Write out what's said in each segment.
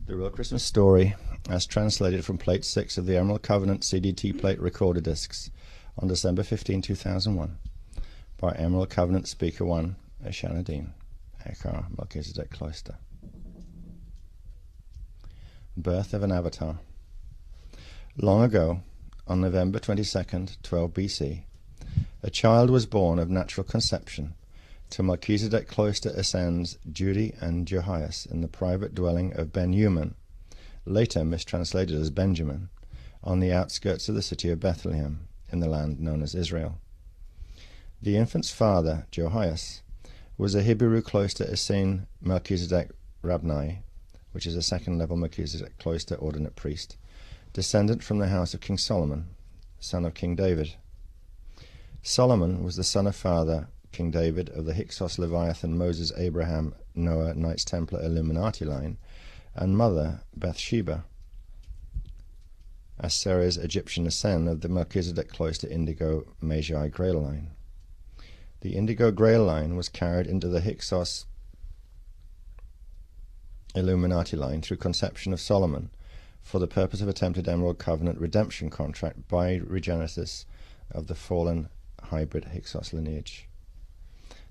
The Real Christmas Story, as translated from Plate 6 of the Emerald Covenant CDT plate recorder discs on December 15, 2001, by Emerald Covenant Speaker 1, Eshanadine, Eckhar Melchizedek Cloister. Birth of an Avatar. Long ago, on November 22nd, 12 BC, a child was born of natural conception to Melchizedek Cloister ascends Judy and Johias in the private dwelling of Ben-Yuman, later mistranslated as Benjamin, on the outskirts of the city of Bethlehem, in the land known as Israel. The infant's father, Johias, was a Hebrew Cloister Essene Melchizedek Rabni, which is a second-level Melchizedek Cloister ordinate priest, descendant from the house of King Solomon, son of King David. Solomon was the son of father King David of the Hyksos Leviathan Moses Abraham Noah Knights Templar Illuminati line, and mother Bathsheba, as Sarah's Egyptian Asen of the Melchizedek Cloister Indigo Magi Grail line. The Indigo Grail line was carried into the Hyksos Illuminati line through conception of Solomon for the purpose of attempted Emerald Covenant redemption contract by regenesis of the fallen hybrid Hyksos lineage.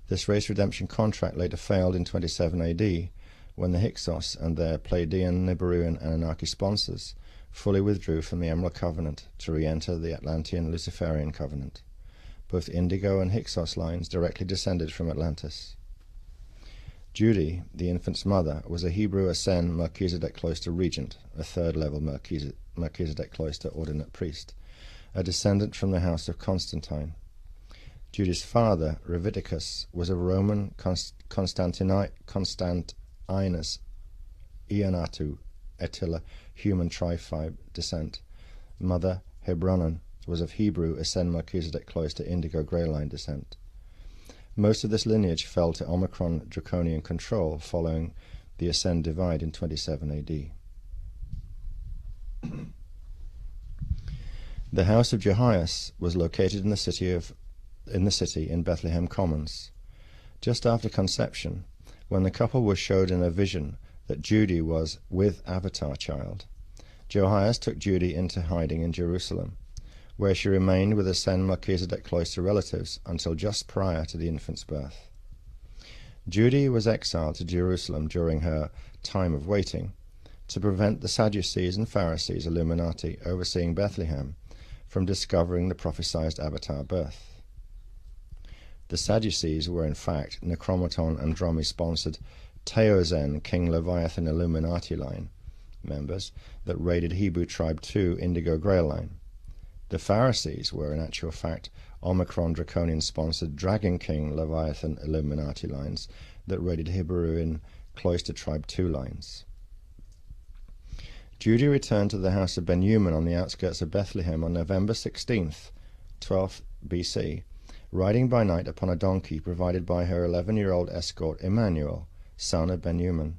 This race redemption contract later failed in 27 AD when the Hyksos and their Pleiadian, Nibiruan, and Anunnaki sponsors fully withdrew from the Emerald Covenant to re-enter the Atlantean Luciferian Covenant. Both Indigo and Hyksos lines directly descended from Atlantis. Judy, the infant's mother, was a Hebrew Asen Melchizedek Cloister regent, a third-level Melchizedek Cloister ordinate priest, a descendant from the house of Constantine. Judy's father, Reviticus, was a Roman Constantinus Ionatou Attila human triphib descent. Mother, Hebronon, was of Hebrew Asen Melchizedek Cloister Indigo Grey line descent. Most of this lineage fell to Omicron draconian control following the Asen divide in 27 AD. The house of Johias was located in the city in Bethlehem Commons. Just after conception, when the couple was showed in a vision that Judy was with Avatar child, Johias took Judy into hiding in Jerusalem, where she remained with Asen Melchizedek Cloister relatives until just prior to the infant's birth. Judy was exiled to Jerusalem during her time of waiting to prevent the Sadducees and Pharisees Illuminati overseeing Bethlehem from discovering the prophesied Avatar birth. The Sadducees were in fact Necromaton and Dromi-sponsored Teozen King Leviathan Illuminati line members that raided Hebrew Tribe 2 Indigo Grail line. The Pharisees were in actual fact Omicron Draconian-sponsored Dragon King Leviathan Illuminati lines that raided Hebrewian Cloister Tribe 2 lines. Judy returned to the house of Ben-Yuman on the outskirts of Bethlehem on November 16th, 12th BC, riding by night upon a donkey provided by her 11-year-old escort Emmanuel, son of Ben-Yuman.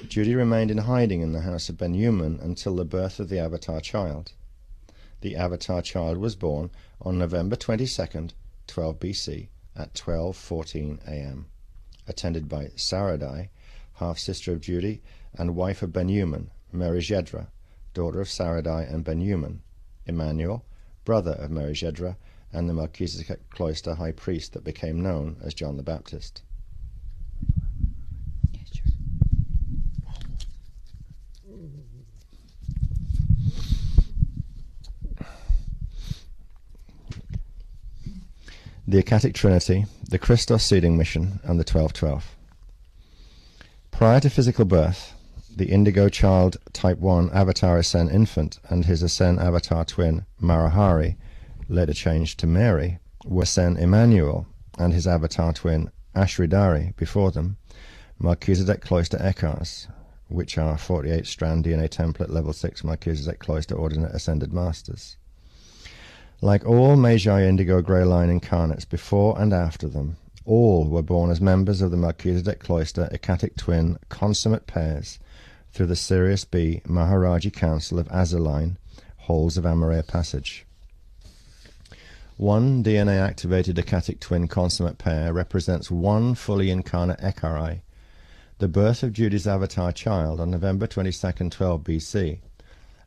Judy remained in hiding in the house of Ben-Yuman until the birth of the Avatar child. The Avatar child was born on November 22nd, 12 BC at 12:14 a.m., attended by Saradai, half-sister of Judy and wife of Ben-Yuman, Merizjedra, daughter of Saradai and Ben-Yuman, Emmanuel, brother of Merizjedra, and the Melchizedek Cloister high priest that became known as John the Baptist. The Achatic Trinity, the Christos Seeding Mission, and the 1212. Prior to physical birth, the Indigo Child Type 1 Avatar Asen infant and his Asen Avatar twin Marahari, later changed to Mary, were Asen Emmanuel and his Avatar twin Ashridari before them, Melchizedek Cloister Eckhars, which are 48-strand DNA template level 6 Melchizedek Cloister ordinate ascended masters. Like all Magi Indigo Grey line incarnates before and after them, all were born as members of the Melchizedek Cloister Achatic twin consummate pairs through the Sirius B Maharaji Council of Azaline, Halls of Amareya Passage. One DNA-activated Achatic twin consummate pair represents one fully incarnate Ekharai, the birth of Judy's avatar child on November 22nd, 12 BC,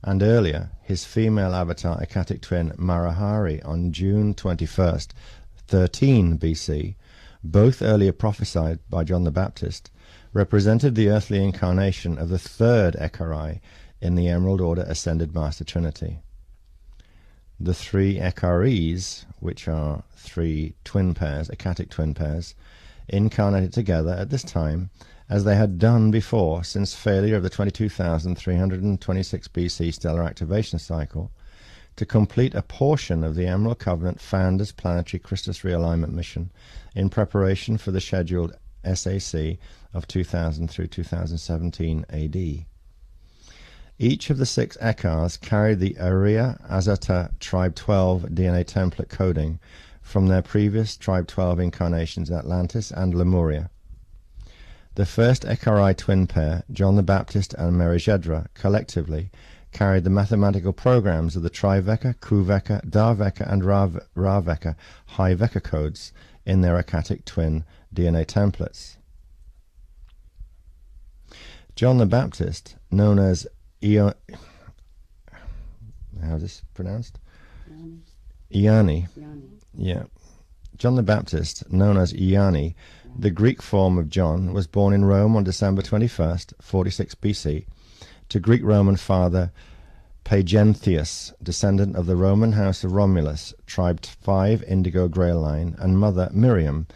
and earlier his female avatar Akkatic twin Marahari on June 21st, 13 BC, both earlier prophesied by John the Baptist, represented the earthly incarnation of the third Ekarai in the Emerald Order Ascended Master Trinity. The three Ekaris, which are three twin pairs, Akkatic twin pairs, incarnated together at this time as they had done before since failure of the 22,326 BC stellar activation cycle, to complete a portion of the Emerald Covenant Founders Planetary Christus Realignment Mission in preparation for the scheduled SAC of 2000 through 2017 AD. Each of the 6 Ekars carried the Arya Azata Tribe 12 DNA template coding from their previous Tribe 12 incarnations in Atlantis and Lemuria. The first Ekarai twin pair, John the Baptist and Merijedra, collectively carried the mathematical programs of the Triveka, Kuveka, Darveka, and Raveka High Veka codes in their Akkatic twin DNA templates. John the Baptist, known as how is this pronounced? Iani. Yeah. John the Baptist, known as Iani, the Greek form of John, was born in Rome on December 21st, 46 BC, to Greek-Roman father Pagenthius, descendant of the Roman house of Romulus, tribe 5 Indigo Grail line, and mother Miriam,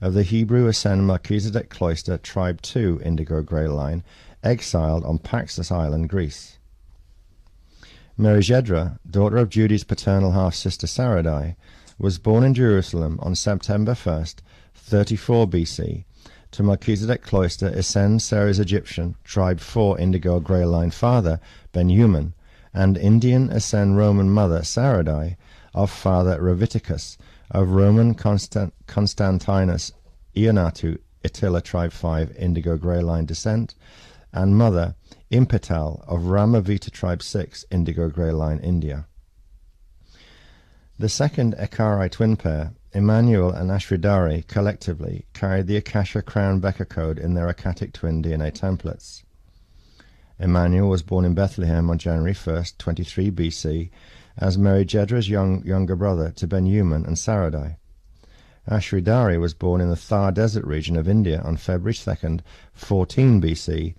of the Hebrew Ascend Melchizedek cloister, tribe 2 Indigo Grail line, exiled on Paxos Island, Greece. Merijedra, daughter of Judy's paternal half-sister Saradai, was born in Jerusalem on September 1st, 34 BC, to Melchizedek cloister Ascend Ceres Egyptian, tribe 4 Indigo Grail line father Ben-Human, and Indian Ascend Roman mother Saradai, of father Raviticus, of Roman Constantinus Ionatu Attila tribe 5 Indigo Grail line descent, and mother Impetal of Ramavita tribe 6 Indigo Grail line India. The second Ekarai twin pair, Emmanuel and Ashridari, collectively carried the Akasha Crown Becker code in their Akkatic twin DNA templates. Emmanuel was born in Bethlehem on January 1st, 23 BC, as Merijedra's younger brother to Ben-Human and Saradai. Ashridari was born in the Thar Desert region of India on February 2nd, 14 BC,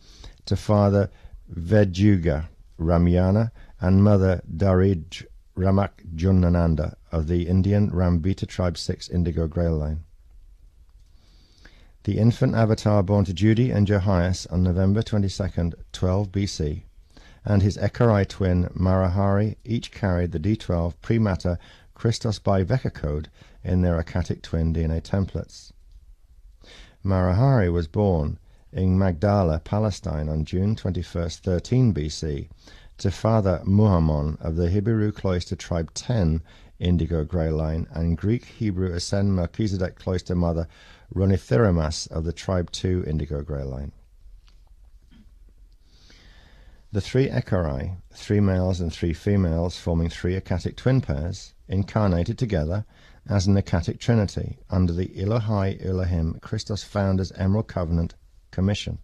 to father Vejuga Ramyana and mother Darij Ramak Junnananda of the Indian Rambita tribe 6 Indigo Grail line. The infant avatar born to Judy and Johias on November 22nd, 12 BC, and his Ekarai twin Marahari each carried the D12 pre-matter Christos by Veka code in their Akkatic twin DNA templates. Marahari was born in Magdala, Palestine on June 21st, 13 BC, to father Muhammon of the Hibiru cloister tribe 10 Indigo Grail line and Greek Hebrew Ascend Melchizedek cloister mother Runithiramas of the tribe 2 Indigo Grail line. The 3 Ekarai, 3 males and 3 females forming 3 Akkatic twin pairs, incarnated together as an Akkatic trinity under the Elohai Elohim Christos Founders Emerald Covenant Commission.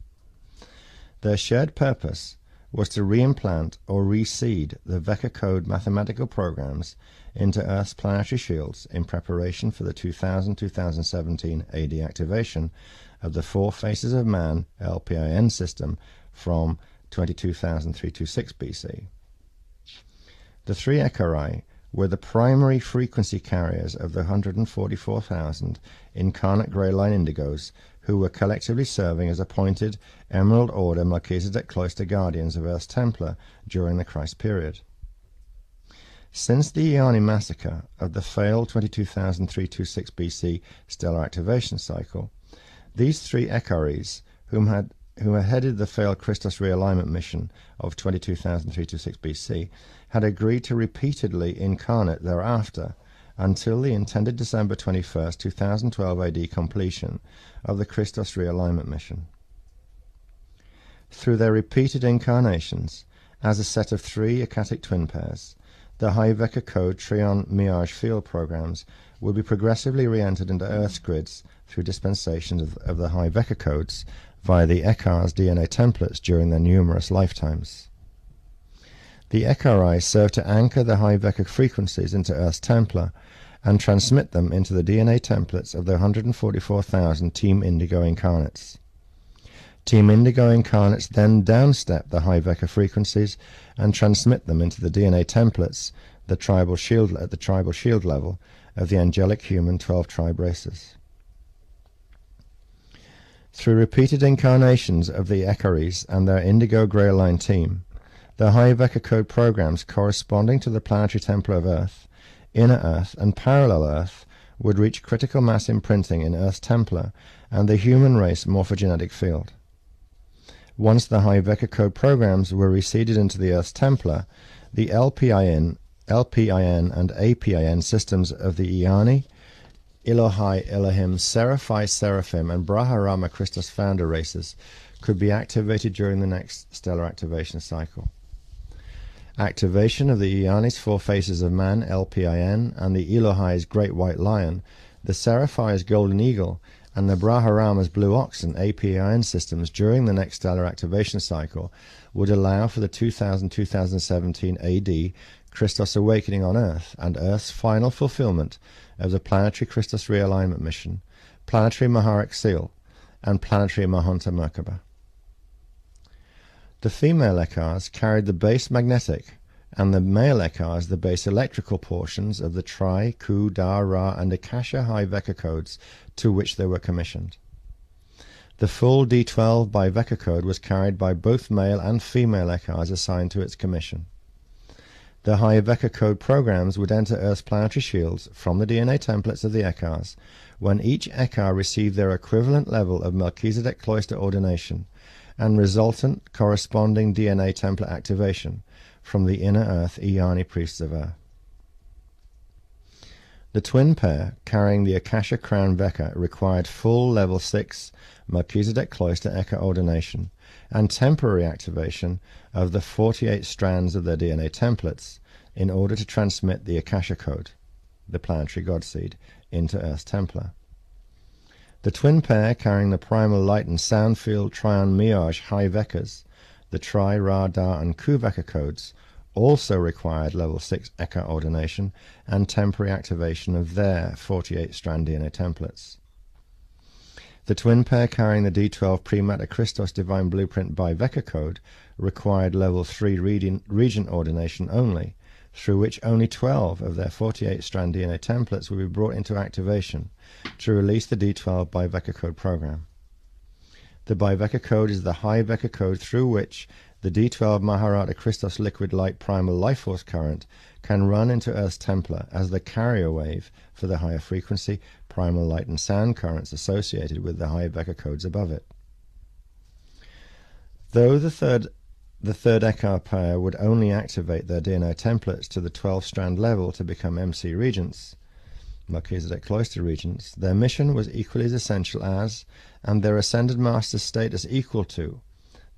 Their shared purpose was to reimplant or reseed the Veka code mathematical programs into Earth's planetary shields in preparation for the 2000-2017 AD activation of the 4 Faces of Man LPIN system from 22,326 BC. The 3 Ekarai were the primary frequency carriers of the 144,000 incarnate Grey Line Indigos who were collectively serving as appointed Emerald Order Melchizedek Cloister Guardians of Earth's Templar during the Christ period. Since the Iani massacre of the failed 22,326 BC stellar activation cycle, these 3 Ekaris, who had headed the failed Christos realignment mission of 22,326 BC, had agreed to repeatedly incarnate thereafter until the intended December 21st, 2012 AD completion of the Christos realignment mission. Through their repeated incarnations, as a set of 3 Akkatic twin pairs, the High Veka Code Trion Miage field programs will be progressively re-entered into Earth's grids through dispensations of the High Veka codes via the ECAR's DNA templates during their numerous lifetimes. The ECARi serve to anchor the high Vecca frequencies into Earth's Templar and transmit them into the DNA templates of the 144,000 Team Indigo incarnates. Team Indigo incarnates then downstep the high Vecca frequencies and transmit them into the DNA templates at the tribal shield level of the angelic human 12-tribe races. Through repeated incarnations of the ECARis and their Indigo Grail Line team, the high Vecca code programs corresponding to the planetary Templar of Earth, Inner Earth, and Parallel Earth would reach critical mass imprinting in Earth's Templar and the human race morphogenetic field. Once the high Vecca code programs were reseeded into the Earth's Templar, the LPIN, and APIN systems of the Iani, Elohai, Elohim, Seraphai, Seraphim, and Braha-Rama Christos founder races could be activated during the next stellar activation cycle. Activation of the Iani's four faces of man, LPIN, and the Elohai's great white lion, the Seraphai's golden eagle, and the Braha-Rama's blue oxen, APIN systems during the next stellar activation cycle would allow for the 2000-2017 AD Christos awakening on Earth and Earth's final fulfillment of the planetary Christos realignment mission, planetary Maharic Seal, and planetary Mahonta Merkaba. The female ECARs carried the base magnetic and the male ECARs the base electrical portions of the Tri, Ku, Da, Ra, and Akasha high Vecca codes to which they were commissioned. The full D12 by Vecca code was carried by both male and female ECARs assigned to its commission. The high Vecca code programs would enter Earth's planetary shields from the DNA templates of the ECARs when each ECAR received their equivalent level of Melchizedek cloister ordination and resultant corresponding DNA template activation from the Inner Earth Iani priests of Earth. The twin pair carrying the Akasha Crown Vecca required full level 6 Melchizedek cloister ECA ordination and temporary activation of the 48 strands of their DNA templates in order to transmit the Akasha code, the planetary Godseed, into Earth's Templar. The twin pair carrying the primal light and sound field Trion Miage high Veccas, the Tri, Ra, Da, and Ku Vecca codes, also required level 6 ECA ordination and temporary activation of their 48-strand DNA templates. The twin pair carrying the D12 Pre-Matter Christos Divine Blueprint by Vecca code required level 3 Regent ordination only, through which only 12 of their 48-strand DNA templates will be brought into activation to release the D12 by Vecca code program. The Bivecca code is the high Vecca code through which the D12 Maharata Christos liquid light primal life force current can run into Earth's Templar as the carrier wave for the higher frequency primal light and sound currents associated with the high Vecca codes above it. Though the third ECAR pair would only activate their DNA templates to the 12-strand level to become MC Regents, Melchizedek Cloister Regents, their mission was equally as essential as, and their Ascended Master's status equal to,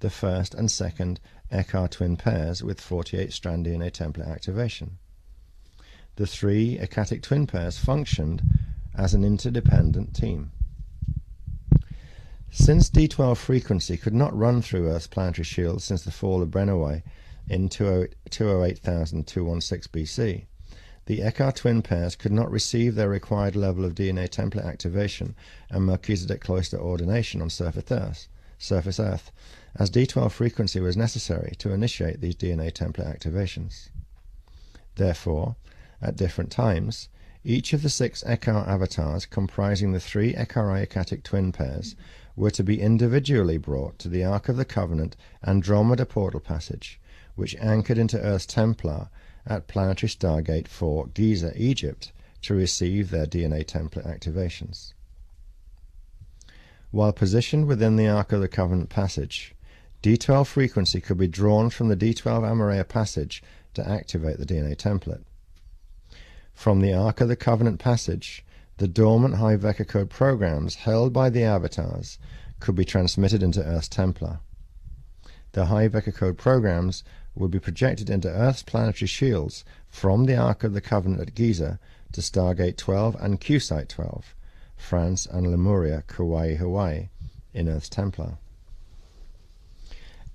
the first and second ECAR twin pairs with 48-strand DNA template activation. The three Ecatic twin pairs functioned as an interdependent team. Since D12 frequency could not run through Earth's planetary shield since the fall of Brennaway in 208,216 BC, the ECAR twin pairs could not receive their required level of DNA template activation and Melchizedek cloister ordination on surface Earth, as D12 frequency was necessary to initiate these DNA template activations. Therefore, at different times, each of the 6 ECAR avatars comprising the 3 ECAR Ecatic twin pairs were to be individually brought to the Ark of the Covenant Andromeda portal passage, which anchored into Earth's Templar at Planetary Stargate 4, Giza, Egypt, to receive their DNA template activations. While positioned within the Ark of the Covenant passage, D12 frequency could be drawn from the D12 Amareya passage to activate the DNA template. From the Ark of the Covenant passage, the dormant high Vecca code programs held by the avatars could be transmitted into Earth's Templar. The high Vecca code programs would be projected into Earth's planetary shields from the Ark of the Covenant at Giza to Stargate 12 and QSite 12, France and Lemuria, Kauai, Hawaii, in Earth's Templar.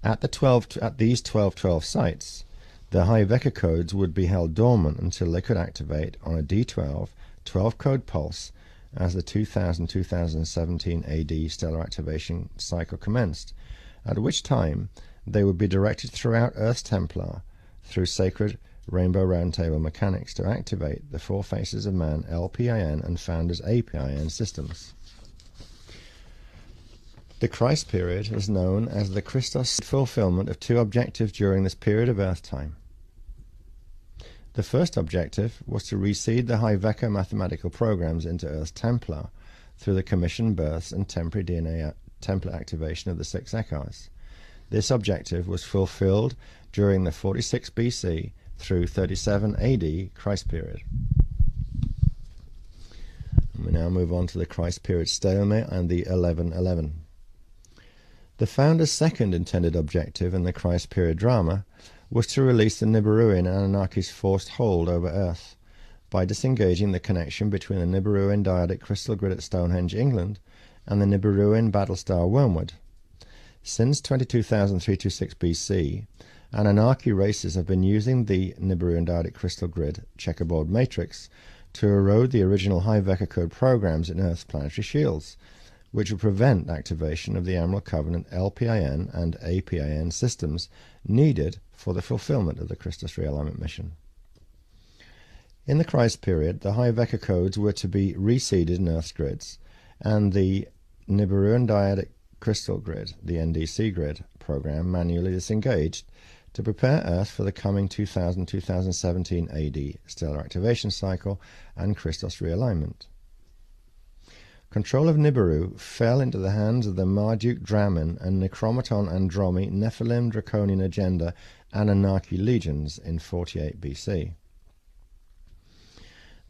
At these 1212 sites, the High Vector codes would be held dormant until they could activate on a D12 12-code pulse as the 2000-2017 AD stellar activation cycle commenced, at which time they would be directed throughout Earth's Templar through sacred Rainbow Roundtable mechanics to activate the Four Faces of Man LPIN and Founders APIN systems. The Christ period is known as the Christos fulfillment of two objectives during this period of Earth time. The first objective was to reseed the High Vector mathematical programs into Earth's Templar through the commissioned births and temporary DNA template activation of the 6 Ekars. This objective was fulfilled during the 46 BC through 37 AD Christ period. And we now move on to the Christ period stalemate and the 1111. The Founder's second intended objective in the Christ period drama was to release the Nibiruin and Anunnaki's forced hold over Earth by disengaging the connection between the Nibiruin dyadic crystal grid at Stonehenge, England, and the Nibiruin battlestar Wormwood. Since 22,326 BC, Anunnaki races have been using the Nibiruin dyadic crystal grid checkerboard matrix to erode the original High Vector code programs in Earth's planetary shields, which would prevent activation of the Emerald Covenant LPIN and APIN systems needed for the fulfillment of the Christos realignment mission. In the Christ period, the High Vector codes were to be reseeded in Earth's grids, and the Nibiruin dyadic crystal grid, the NDC grid program, manually disengaged to prepare Earth for the coming 2000-2017 AD stellar activation cycle and Christos realignment. Control of Nibiru fell into the hands of the Marduk Dramin and Necromaton Andromi Nephilim Draconian Agenda Anunnaki legions in 48 BC.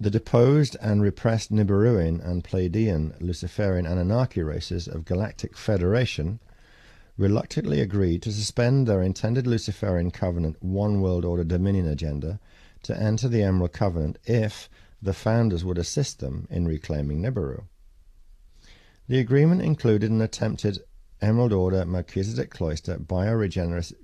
The deposed and repressed Nibiruin and Pleiadian Luciferian Anunnaki races of Galactic Federation reluctantly agreed to suspend their intended Luciferian Covenant One World Order Dominion agenda to enter the Emerald Covenant if the Founders would assist them in reclaiming Nibiru. The agreement included an attempted Emerald Order Melchizedek Cloister bioregenesis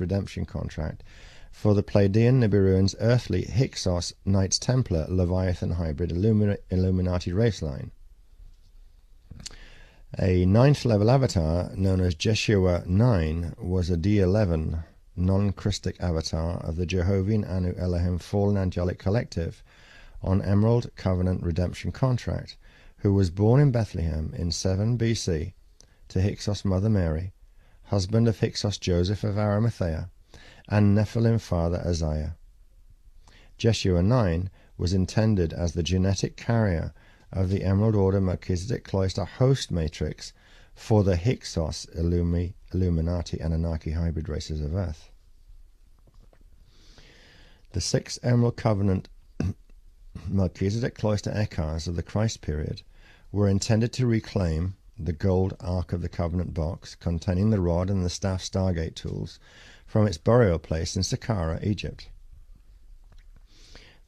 redemption contract for the Pleiadian Nibiruin's earthly Hyksos Knights Templar Leviathan hybrid Illuminati race line. A 9th level avatar known as Jeshua 9 was a D11 non-Christic avatar of the Jehovin Anu Elohim Fallen Angelic Collective on Emerald Covenant Redemption Contract, who was born in Bethlehem in 7 BC to Hyksos Mother Mary, husband of Hyksos Joseph of Arimathea, and Nephilim father Isaiah. Jeshua 9 was intended as the genetic carrier of the Emerald Order Melchizedek Cloister host matrix for the Hyksos Illuminati Anunnaki hybrid races of Earth. The 6 Emerald Covenant Melchizedek Cloister Ekars of the Christ period were intended to reclaim the gold Ark of the Covenant box containing the rod and the staff Stargate tools from its burial place in Saqqara, Egypt.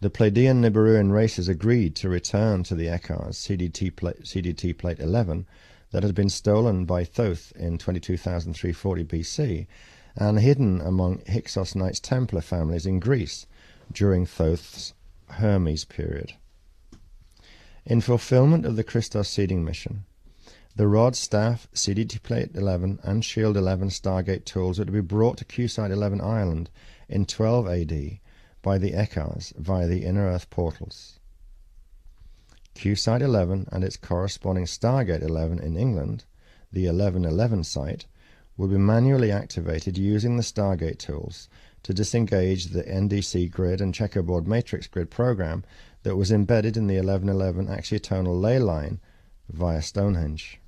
The Pleiadian Nibiruin races agreed to return to the Ekars CDT Plate 11 that had been stolen by Thoth in 22,340 BC and hidden among Hyksos Knights Templar families in Greece during Thoth's Hermes period. In fulfillment of the Christos seeding mission, the rod, staff, CDT Plate 11 and Shield 11 Stargate tools were to be brought to Q-Site 11 Ireland in 12 AD by the Ekars via the Inner Earth portals. Q-Site 11 and its corresponding Stargate 11 in England, the 1111 site, would be manually activated using the Stargate tools to disengage the NDC grid and checkerboard matrix grid program that was embedded in the 1111 axiotonal ley line via Stonehenge.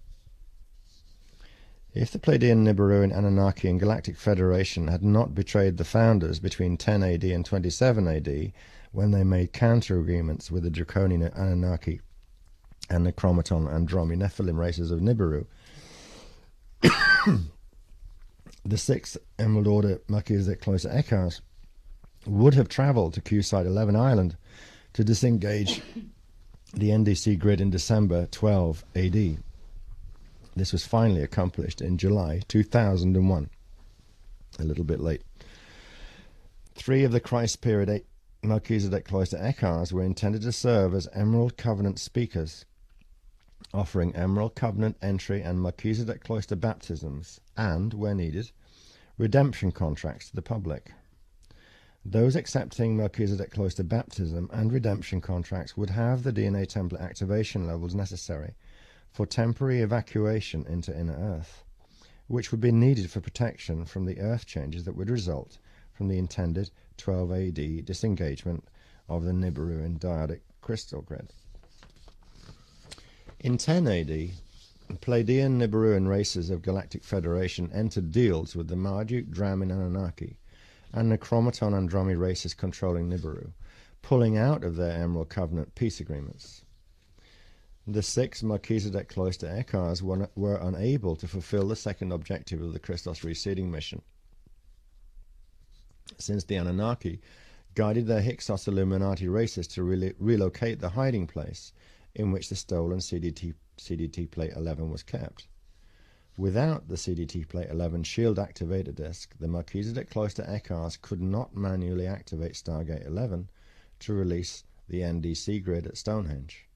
If the Pleiadian Nibiruin Anunnaki and Galactic Federation had not betrayed the Founders between 10 AD and 27 AD, when they made counter-agreements with the Draconian Anunnaki and Necromaton and Andromi Nephilim races of Nibiru, the 6th Emerald Order Melchizedek Cloister Ekars would have travelled to Q-Site 11 Ireland to disengage the NDC grid in December 12 AD. This was finally accomplished in July 2001, a little bit late. 3 of the Christ period Melchizedek Cloister Ekars were intended to serve as Emerald Covenant speakers, offering Emerald Covenant entry and Melchizedek Cloister baptisms and, where needed, redemption contracts to the public. Those accepting Melchizedek Cloister baptism and redemption contracts would have the DNA template activation levels necessary for temporary evacuation into inner Earth, which would be needed for protection from the Earth changes that would result from the intended 12 AD disengagement of the Nibiruin dyadic crystal grid. In 10 AD, Pleiadian Nibiruin races of Galactic Federation entered deals with the Marduk, Dramin Anunnaki, and Necromaton Andromi races controlling Nibiru, pulling out of their Emerald Covenant peace agreements. The 6 Melchizedek Cloister Ekars were unable to fulfill the second objective of the Christos reseeding mission, since the Anunnaki guided their Hyksos Illuminati races to relocate the hiding place in which the stolen CDT Plate 11 was kept. Without the CDT Plate 11 shield activator disk, the Melchizedek Cloister Ekars could not manually activate Stargate 11 to release the NDC grid at Stonehenge.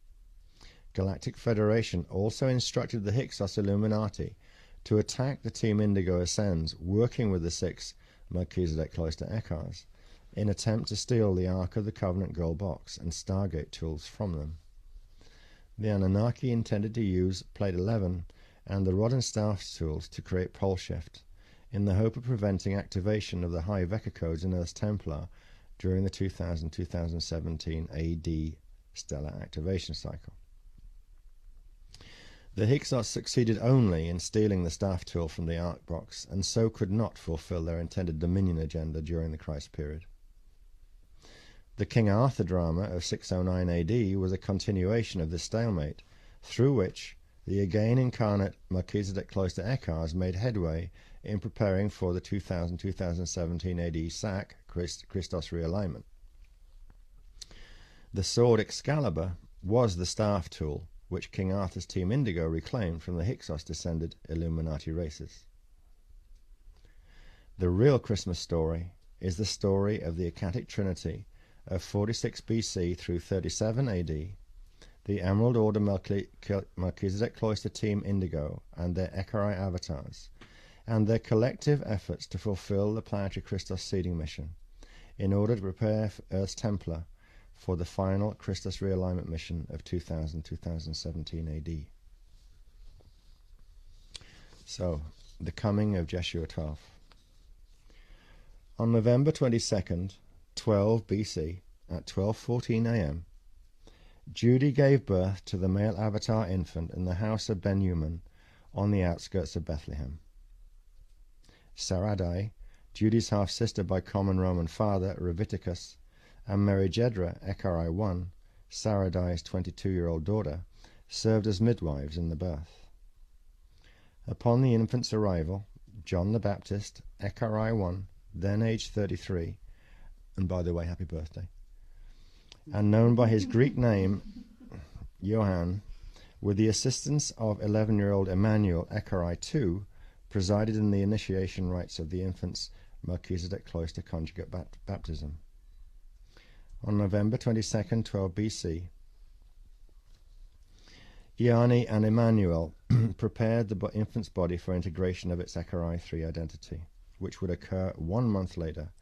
Galactic Federation also instructed the Hyksos Illuminati to attack the Team Indigo Ascends, working with the 6 Melchizedek Cloister Ekars, in attempt to steal the Ark of the Covenant gold box and Stargate tools from them. The Anunnaki intended to use Plate 11 and the Rod and Staff tools to create pole shift, in the hope of preventing activation of the high Vecca codes in Earth's Templar during the 2000-2017 AD stellar activation cycle. The Hyksos succeeded only in stealing the staff tool from the Ark box, and so could not fulfill their intended Dominion agenda during the Christ period. The King Arthur drama of 609 AD was a continuation of this stalemate, through which the again incarnate Melchizedek Cloister Ekars made headway in preparing for the 2000-2017 AD SAC Christos realignment. The sword Excalibur was the staff tool which King Arthur's Team Indigo reclaimed from the Hyksos-descended Illuminati races. The real Christmas story is the story of the Akkatic Trinity of 46 BC through 37 AD, the Emerald Order Melchizedek Cloister Team Indigo and their Ekari avatars, and their collective efforts to fulfill the planetary Christos seeding mission in order to prepare Earth's Templar for the final Christos realignment mission of 2000-2017 AD. So, the coming of Jeshua 12. On November 22nd, 12 BC, at 12:14 a.m., Judy gave birth to the male avatar infant in the house of Ben-Human on the outskirts of Bethlehem. Saradai, Judy's half-sister by common Roman father, Reviticus, and Merijedra, Ekari I, Saradai's 22-year-old daughter, served as midwives in the birth. Upon the infant's arrival, John the Baptist, Ekari I, then aged 33, and by the way, happy birthday, and known by his Greek name, Johann, with the assistance of 11-year-old Emmanuel, Ekari II, presided in the initiation rites of the infant's Melchizedek Cloister conjugate baptism. On November 22nd, 12 BC, Iani and Emmanuel prepared the infant's body for integration of its Ekari III identity, which would occur 1 month later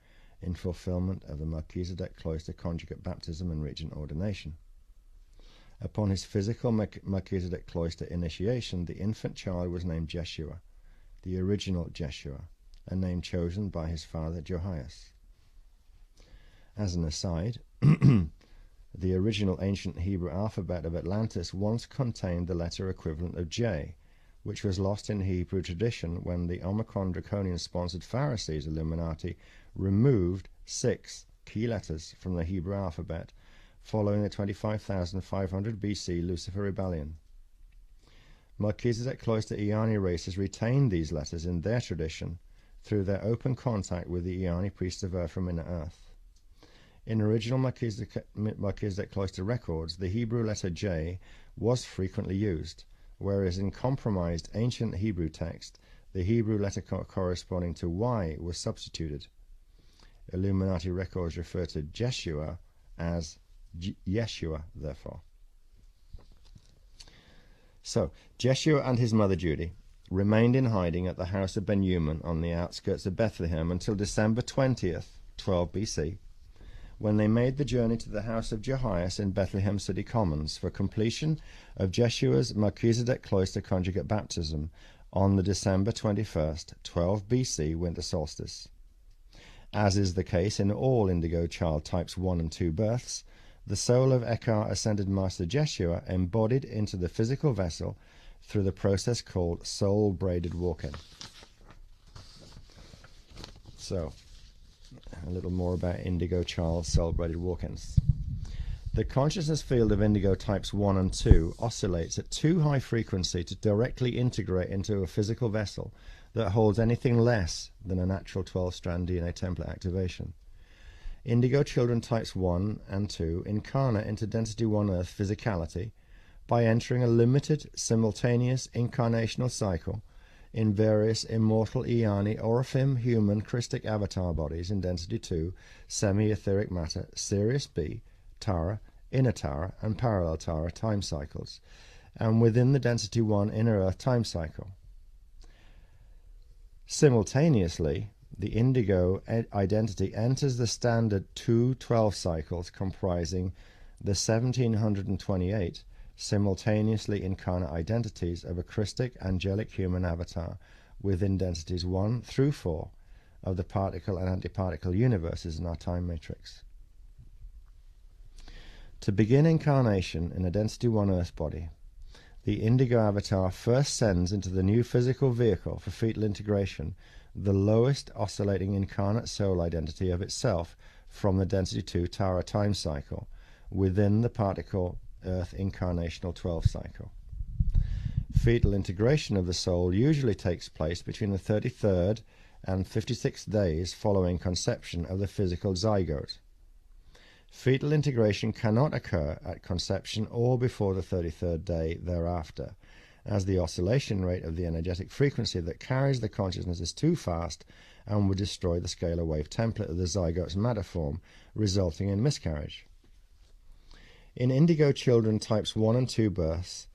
in fulfillment of the Melchizedek Cloister conjugate baptism and regent ordination. Upon his physical Melchizedek Cloister initiation, the infant child was named Jeshua, the original Jeshua, a name chosen by his father Johias. As an aside, the original ancient Hebrew alphabet of Atlantis once contained the letter equivalent of J, which was lost in Hebrew tradition when the Omicron Draconian-sponsored Pharisees Illuminati removed 6 key letters from the Hebrew alphabet following the 25,500 BC Lucifer Rebellion. Melchizedek Cloister Iani races retained these letters in their tradition through their open contact with the Iani priests of Earth from inner Earth. In original Melchizedek Cloister records, the Hebrew letter J was frequently used, whereas in compromised ancient Hebrew text, the Hebrew letter corresponding to Y was substituted. Illuminati records refer to Jeshua as Yeshua, therefore. So, Jeshua and his mother Judy remained in hiding at the house of Ben-Human on the outskirts of Bethlehem until December 20th, 12 BC, when they made the journey to the house of Jehoias in Bethlehem City Commons for completion of Jeshua's Melchizedek cloister conjugate baptism on the December 21st, 12 BC winter solstice. As is the case in all indigo child types 1 and 2 births, the soul of Eckhart Ascended Master Jeshua embodied into the physical vessel through the process called soul braided walking. So, a little more about indigo child soul braided walk-ins. The consciousness field of indigo types 1 and 2 oscillates at too high frequency to directly integrate into a physical vessel that holds anything less than a natural 12-strand DNA template activation. Indigo children types 1 and 2 incarnate into density 1 Earth physicality by entering a limited, simultaneous incarnational cycle in various immortal Eani Orifim human Christic avatar bodies in density 2 semi-etheric matter, Sirius B, Tara, inner Tara, and parallel Tara time cycles, and within the density 1 inner Earth time cycle. Simultaneously, the indigo identity enters the standard 212 cycles comprising the 1728 simultaneously incarnate identities of a Christic angelic human avatar within densities 1 through 4 of the particle and antiparticle universes in our time matrix. To begin incarnation in a density 1 Earth body, the indigo avatar first sends into the new physical vehicle for fetal integration the lowest oscillating incarnate soul identity of itself from the density 2 Tara time cycle within the particle Earth incarnational 12 cycle. Fetal integration of the soul usually takes place between the 33rd and 56th days following conception of the physical zygote. Fetal integration cannot occur at conception or before the 33rd day thereafter, as the oscillation rate of the energetic frequency that carries the consciousness is too fast and would destroy the scalar wave template of the zygote's matter form, resulting in miscarriage. In indigo children types 1 and 2 births,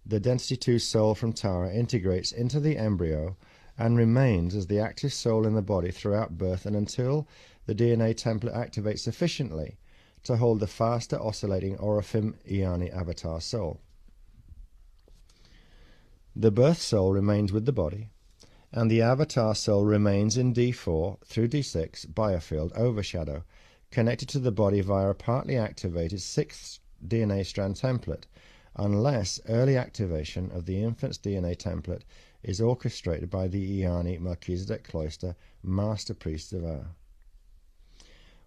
the density 2 soul from Tara integrates into the embryo and remains as the active soul in the body throughout birth and until the DNA template activates sufficiently to hold the faster oscillating Orifim Eani avatar soul. The birth soul remains with the body, and the avatar soul remains in D4 through D6 biofield overshadow, connected to the body via a partly activated 6th DNA strand template, unless early activation of the infant's DNA template is orchestrated by the Eani Melchizedek cloister master priests of Ur.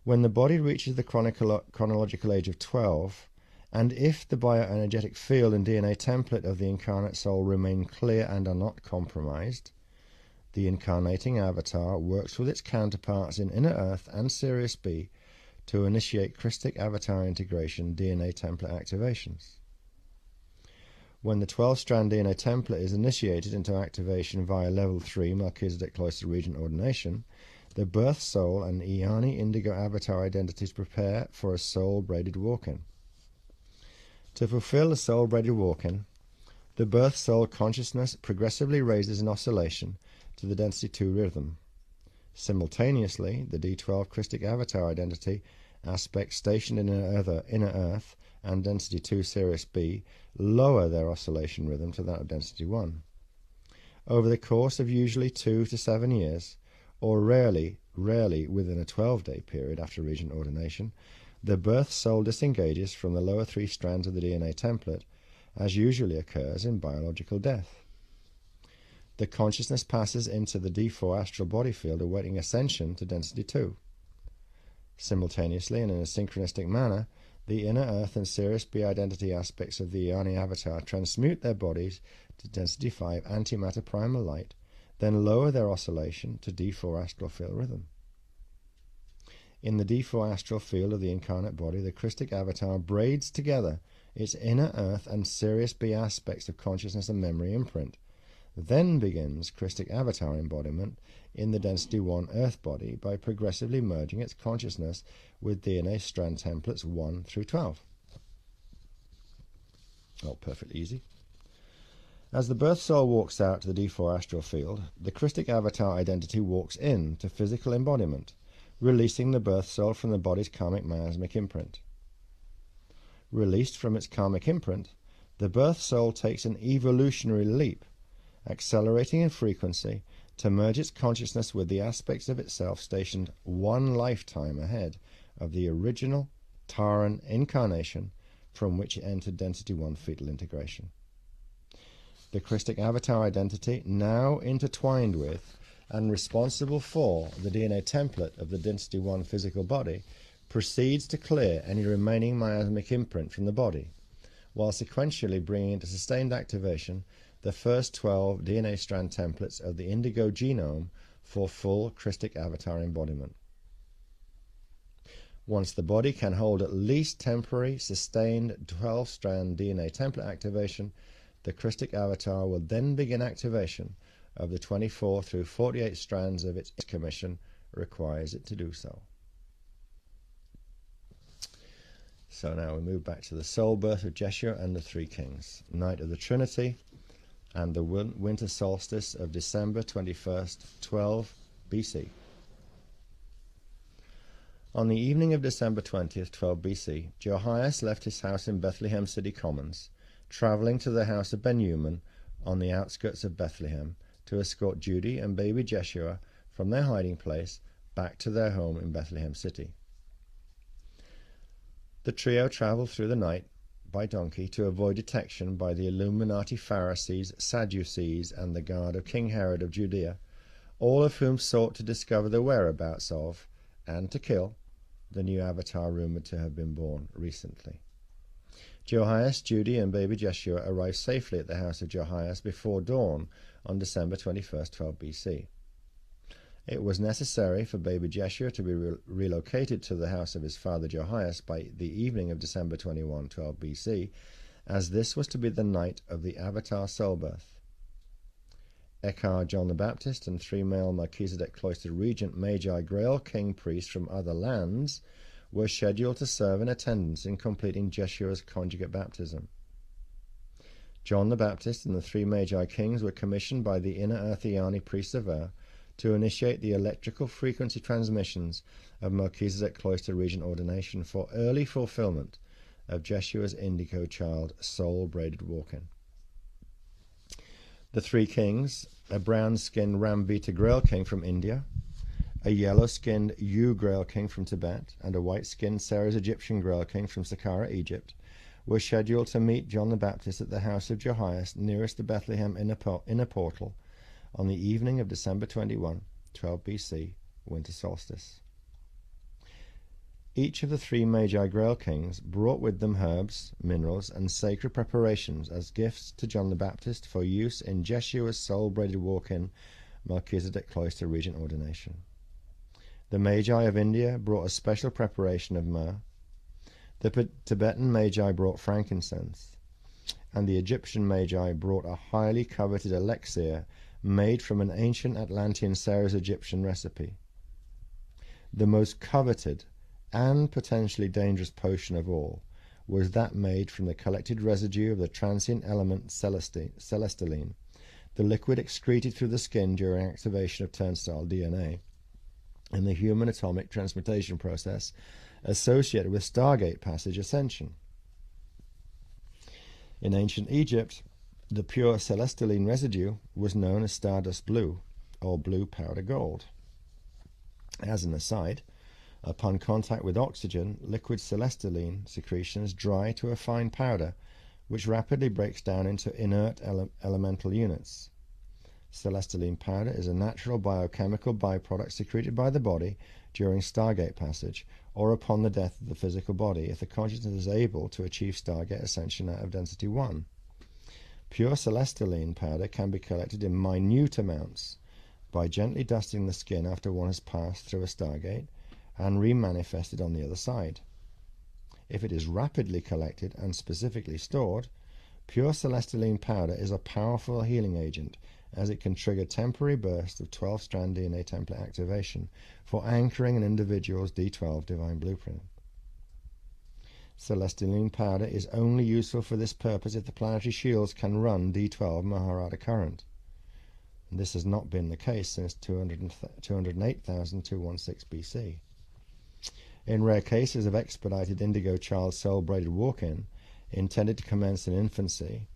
When the body reaches the chronological age of 12, and if the bioenergetic field and DNA template of the incarnate soul remain clear and are not compromised, the incarnating avatar works with its counterparts in Inner Earth and Sirius B to initiate Christic avatar integration DNA template activations. When the 12-strand DNA template is initiated into activation via level 3 Melchizedek cloister regent ordination, the birth soul and Eani indigo avatar identities prepare for a soul braided walk-in. To fulfill the soul braided walk-in, the birth soul consciousness progressively raises an oscillation to the density 2 rhythm. Simultaneously, the D12 Christic avatar identity aspects stationed in inner Earth and density 2 Sirius B lower their oscillation rhythm to that of density 1. Over the course of usually 2 to 7 years, or rarely within a 12-day period after regent ordination, the birth soul disengages from the lower 3 strands of the DNA template, as usually occurs in biological death. The consciousness passes into the D4 astral body field awaiting ascension to density 2. Simultaneously and in a synchronistic manner, the inner Earth and Sirius B identity aspects of the Eani avatar transmute their bodies to density 5 antimatter primal light, then lower their oscillation to D4 astral field rhythm. In the D4 astral field of the incarnate body, the Christic avatar braids together its inner earth and Sirius B aspects of consciousness and memory imprint. Then begins Christic avatar embodiment in the density 1 earth body by progressively merging its consciousness with DNA strand templates 1 through 12. Oh, perfectly easy. As the birth soul walks out to the D4 astral field, the Christic avatar identity walks in to physical embodiment, releasing the birth soul from the body's karmic miasmic imprint. Released from its karmic imprint, the birth soul takes an evolutionary leap, accelerating in frequency to merge its consciousness with the aspects of itself stationed one lifetime ahead of the original Taran incarnation from which it entered density 1 fetal integration. The Christic avatar identity, now intertwined with and responsible for the DNA template of the density 1 physical body, proceeds to clear any remaining miasmic imprint from the body, while sequentially bringing into sustained activation the first 12 DNA strand templates of the indigo genome for full Christic avatar embodiment. Once the body can hold at least temporary, sustained 12-strand DNA template activation, the Christic avatar will then begin activation of the 24 through 48 strands of its commission requires it to do so. So now we move back to the soul birth of Jeshua and the three kings, night of the Trinity, and the winter solstice of December 21st, 12 BC. On the evening of December 20th, 12 BC, Jochias left his house in Bethlehem City Commons, travelling to the house of Ben-Human on the outskirts of Bethlehem to escort Judy and baby Jeshua from their hiding place back to their home in Bethlehem City. The trio travelled through the night by donkey to avoid detection by the Illuminati Pharisees, Sadducees, and the guard of King Herod of Judea, all of whom sought to discover the whereabouts of, and to kill, the new avatar rumoured to have been born recently. Jochias, Judy, and baby Jeshua arrived safely at the house of Jochias before dawn on December 21st, 12 BC. It was necessary for baby Jeshua to be relocated to the house of his father Jochias by the evening of December 21, 12 BC, as this was to be the night of the Avatar soul birth. Echar John the Baptist and three male Melchizedek cloistered regent Magi Grail king priests from other lands were scheduled to serve in attendance in completing Jeshua's conjugate baptism. John the Baptist and the three Magi kings were commissioned by the Inner Earth Iani priests of Ur to initiate the electrical frequency transmissions of Melchizedek cloister regent ordination for early fulfillment of Jeshua's indigo child soul braided walk-in. The three kings, a brown-skinned Ramvita Grail king from India, a yellow-skinned Yu Grail king from Tibet, and a white-skinned Sarah's Egyptian Grail king from Saqqara, Egypt, were scheduled to meet John the Baptist at the house of Jochias nearest the Bethlehem inner portal on the evening of December 21, 12 BC, winter solstice. Each of the three Magi Grail kings brought with them herbs, minerals, and sacred preparations as gifts to John the Baptist for use in Jeshua's soul-braided walk-in Melchizedek cloister regent ordination. The Magi of India brought a special preparation of myrrh, the Tibetan Magi brought frankincense, and the Egyptian Magi brought a highly coveted elixir made from an ancient Atlantean Sarah's Egyptian recipe. The most coveted and potentially dangerous potion of all was that made from the collected residue of the transient element celestalene, the liquid excreted through the skin during activation of turnstile DNA in the human atomic transmutation process associated with Stargate passage ascension. In ancient Egypt, the pure celestalene residue was known as stardust blue, or blue powder gold. As an aside, upon contact with oxygen, liquid celestalene secretions dry to a fine powder, which rapidly breaks down into inert elemental units. Celestalene powder is a natural biochemical byproduct secreted by the body during Stargate passage or upon the death of the physical body if the consciousness is able to achieve Stargate ascension out of density 1. Pure celestalene powder can be collected in minute amounts by gently dusting the skin after one has passed through a Stargate and remanifested on the other side. if it is rapidly collected and specifically stored, pure celestiline powder is a powerful healing agent, as it can trigger temporary bursts of 12-strand DNA template activation for anchoring an individual's D12 divine blueprint. Celestiline powder is only useful for this purpose if the planetary shields can run D12 Maharaja current. And this has not been the case since 208,216 BC. In rare cases of expedited indigo child soul braided walk-in, intended to commence in infancy,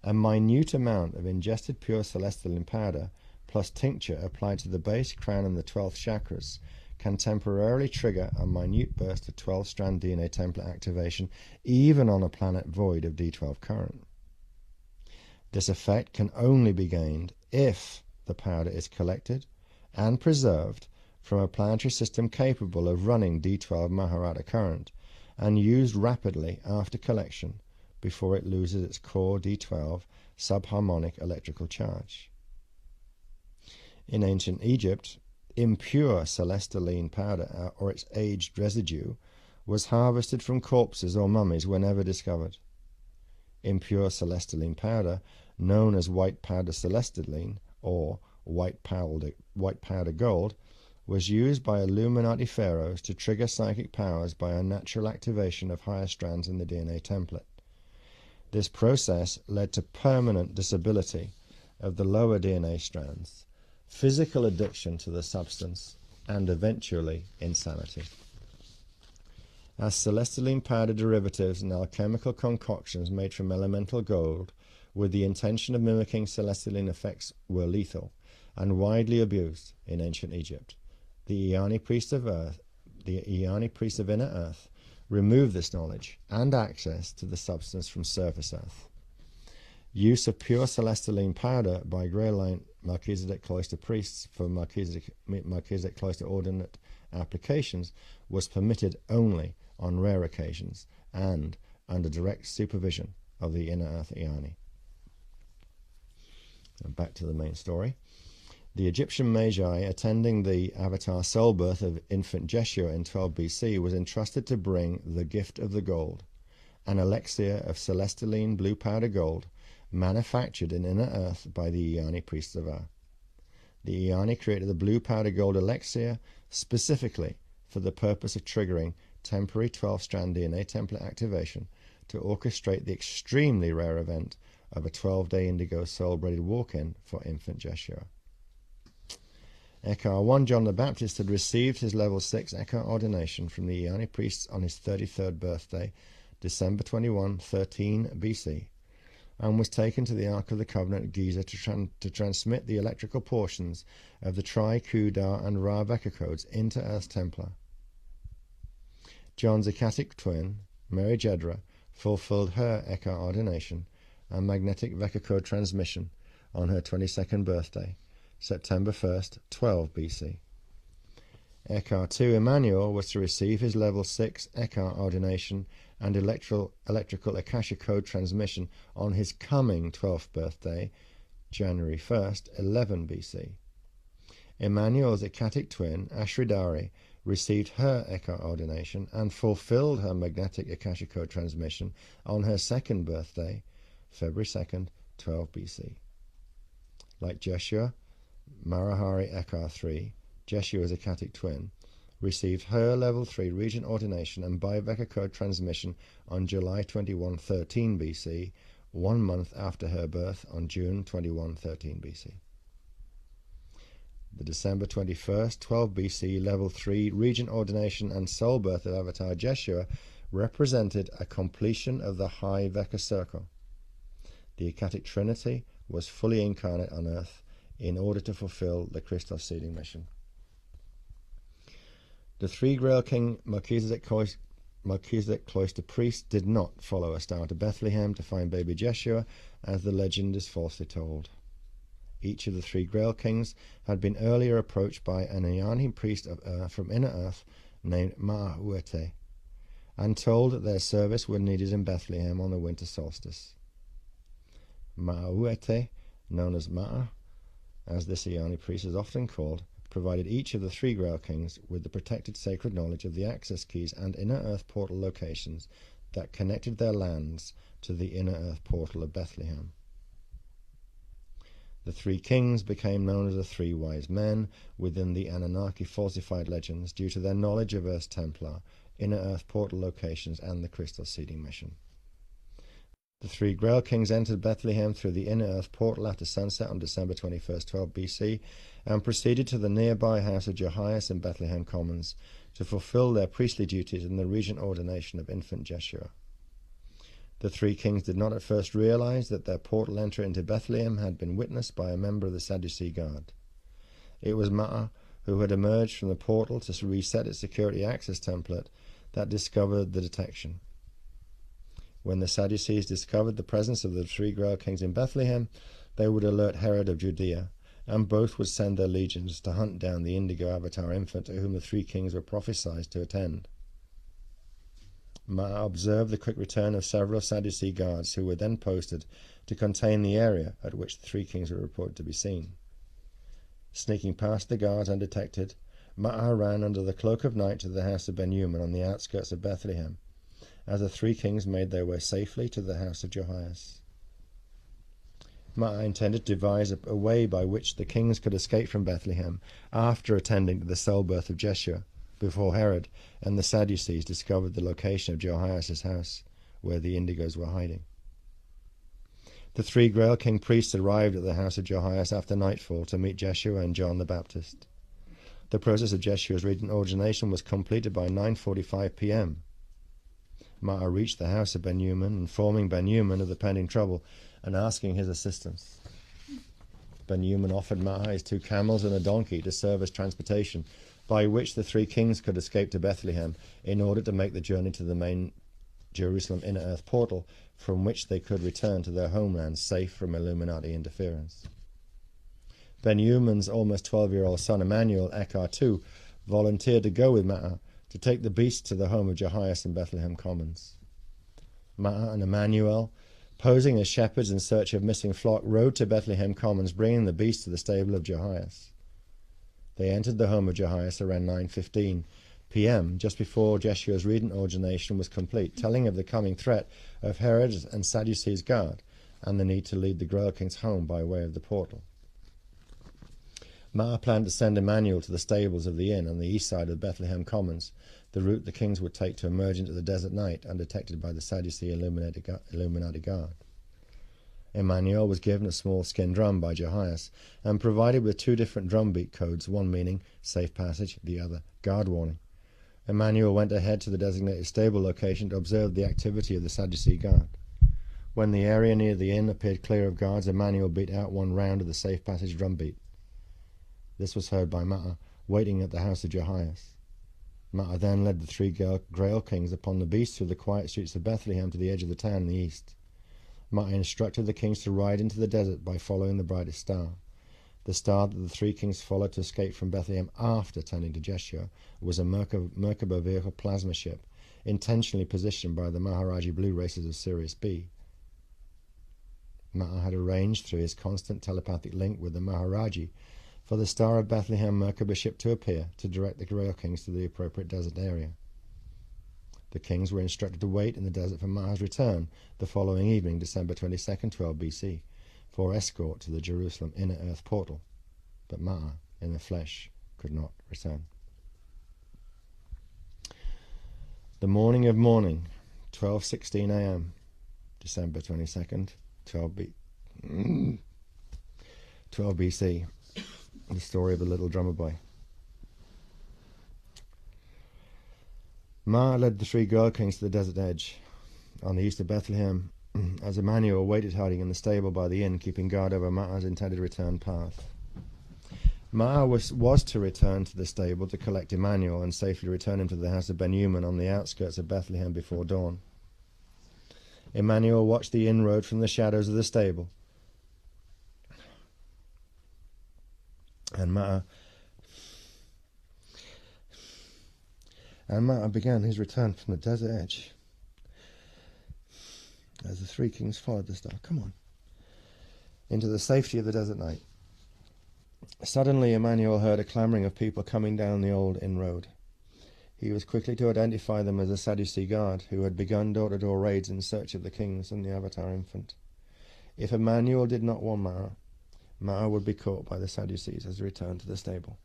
a minute amount of ingested pure celestiline powder plus tincture applied to the base, crown, and the 12th chakras can temporarily trigger a minute burst of 12-strand DNA template activation even on a planet void of D12 current. This effect can only be gained if the powder is collected and preserved from a planetary system capable of running D12 Maharaja current and used rapidly after collection before it loses its core D12 subharmonic electrical charge. In ancient Egypt, impure celestiline powder or its aged residue was harvested from corpses or mummies whenever discovered. Impure celestiline powder, known as white powder celestiline or white powder gold, was used by Illuminati pharaohs to trigger psychic powers by unnatural activation of higher strands in the DNA template. This process led to permanent disability of the lower DNA strands, physical addiction to the substance, and eventually insanity. As celestiline powder derivatives and alchemical concoctions made from elemental gold with the intention of mimicking celestiline effects were lethal and widely abused in ancient Egypt, the Iani priests of Inner Earth removed this knowledge and access to the substance from surface Earth. Use of pure celestiline powder by Grey Line Melchizedek cloister priests for Melchizedek cloister ordinate applications was permitted only on rare occasions and under direct supervision of the Inner Earth Iani. And back to the main story. The Egyptian Magi attending the avatar soul birth of infant Jeshua in 12 BC was entrusted to bring the gift of the gold, an elixir of celestiline blue powder gold manufactured in Inner Earth by the Iani priests of Ra. The Iani created the blue powder gold elixir specifically for the purpose of triggering temporary 12-strand DNA template activation to orchestrate the extremely rare event of a 12-day indigo soul-braided walk-in for infant Jeshua. Eckhart 1 John the Baptist had received his level 6 Eckhart ordination from the Iani priests on his 33rd birthday, December 21, 13 BC, and was taken to the Ark of the Covenant at Giza to transmit the electrical portions of the Tri, Ku, Da, and Ra Veka codes into Earth's Templar. John's Akashic twin, Mary Jedra, fulfilled her Eckhart ordination and magnetic Veka code transmission on her 22nd birthday, September 1st, 12 BC. Eckhart II Emmanuel was to receive his level 6 Eckhart ordination and electrical Akashic code transmission on his coming 12th birthday, January 1st, 11 BC. Emmanuel's Akashic twin, Ashridari, received her Eckhart ordination and fulfilled her magnetic Akashic code transmission on her second birthday, February 2nd, 12 BC. Like Jeshua, Marahari Eckhart III, Jeshua's Akashic twin, received her level 3 regent ordination and Biveka code transmission on July 21, 13 BC, 1 month after her birth on June 21, 13 BC. The December 21st, 12 BC level 3 regent ordination and soul birth of Avatar Jeshua represented a completion of the high Veka circle. The Akashic Trinity was fully incarnate on Earth in order to fulfill the Christos seeding mission. The three Grail King Melchizedek cloister priests did not follow a star to Bethlehem to find baby Jeshua, as the legend is falsely told. Each of the three Grail Kings had been earlier approached by an Iani priest from Inner Earth named Ma'ahuete, and told that their service was needed in Bethlehem on the winter solstice. Ma'ahuete, known as Ma'a, as this Iani priest is often called, provided each of the three Grail Kings with the protected sacred knowledge of the access keys and inner earth portal locations that connected their lands to the inner earth portal of Bethlehem. The three kings became known as the three wise men within the Anunnaki falsified legends due to their knowledge of Earth's Templar, inner earth portal locations, and the crystal seeding mission. The three Grail Kings entered Bethlehem through the inner earth portal after sunset on December 21st, 12 BC, and proceeded to the nearby house of Jehoias in Bethlehem Commons to fulfill their priestly duties in the regent ordination of infant Jeshua. The three kings did not at first realize that their portal entry into Bethlehem had been witnessed by a member of the Sadducee Guard. It was Ma'a, who had emerged from the portal to reset its security access template, that discovered the detection. When the Sadducees discovered the presence of the three Grail Kings in Bethlehem, they would alert Herod of Judea, and both would send their legions to hunt down the indigo avatar infant to whom the three kings were prophesied to attend. Ma'a observed the quick return of several Sadducee guards, who were then posted to contain the area at which the three kings were reported to be seen. Sneaking past the guards undetected, Ma'a ran under the cloak of night to the house of Ben-Human on the outskirts of Bethlehem, as the three kings made their way safely to the house of Jehoias. Ma'a intended to devise a way by which the kings could escape from Bethlehem after attending to the soul birth of Jeshua, before Herod and the Sadducees discovered the location of Jehoias' house, where the indigos were hiding. The three Grail King priests arrived at the house of Jehoias after nightfall to meet Jeshua and John the Baptist. The process of Jeshua's regent ordination was completed by 9:45 p.m. Ma'a reached the house of Ben-Human, informing Ben-Human of the pending trouble and asking his assistance. Ben-Human offered Ma'a his 2 camels and a donkey to serve as transportation, by which the three kings could escape to Bethlehem in order to make the journey to the main Jerusalem inner earth portal, from which they could return to their homeland safe from Illuminati interference. Ben-Human's almost 12-year-old son Emmanuel, Echar II, volunteered to go with Ma'a to take the beast to the home of Jehoias in Bethlehem Commons. Ma'a and Emmanuel, posing as shepherds in search of missing flock, rode to Bethlehem Commons, bringing the beast to the stable of Jehoias. They entered the home of Jehoias around 9:15 p.m., just before Jeshua's regent ordination was complete, telling of the coming threat of Herod and Sadducees' guard, and the need to lead the Grail Kings home by way of the portal. Ma'a planned to send Emmanuel to the stables of the inn on the east side of Bethlehem Commons, the route the kings would take to emerge into the desert night undetected by the Sadducee Illuminati guard. Emmanuel was given a small skin drum by Jehoias and provided with 2 different drum beat codes, one meaning safe passage, the other guard warning. Emmanuel went ahead to the designated stable location to observe the activity of the Sadducee guard. When the area near the inn appeared clear of guards, Emmanuel beat out 1 round of the safe passage drum beat. This was heard by Ma'a, waiting at the house of Jehoias. Ma'a then led the 3 Grail Kings upon the beast through the quiet streets of Bethlehem to the edge of the town in the east. Ma'a instructed the kings to ride into the desert by following the brightest star. The star that the 3 kings followed to escape from Bethlehem after tending to Jeshua was a Merkaba vehicle plasma ship, intentionally positioned by the Maharaji Blue races of Sirius B. Ma'a had arranged through his constant telepathic link with the Maharaji for the Star of Bethlehem Merkaba ship to appear to direct the Grail Kings to the appropriate desert area. The kings were instructed to wait in the desert for Ma'a's return the following evening, December 22nd, 12 BC, for escort to the Jerusalem inner earth portal, but Ma'a, in the flesh, could not return. The morning of morning, 12:16 a.m., December 22nd, 12 BC. The story of the little drummer boy. Ma'a led the 3 Grail Kings to the desert edge on the east of Bethlehem, as Emmanuel waited hiding in the stable by the inn, keeping guard over Ma'a's intended return path. Ma'a was to return to the stable to collect Emmanuel and safely return him to the house of Ben-Human on the outskirts of Bethlehem before dawn. Emmanuel watched the inroad from the shadows of the stable, and Ma'a began his return from the desert edge as the 3 kings followed the star, into the safety of the desert night. Suddenly Emmanuel heard a clamouring of people coming down the old inn road. He was quickly to identify them as the Sadducee guard, who had begun door-to-door raids in search of the kings and the Avatar infant. If Emmanuel did not warn Ma'a would be caught by the Sadducees as he returned to the stable.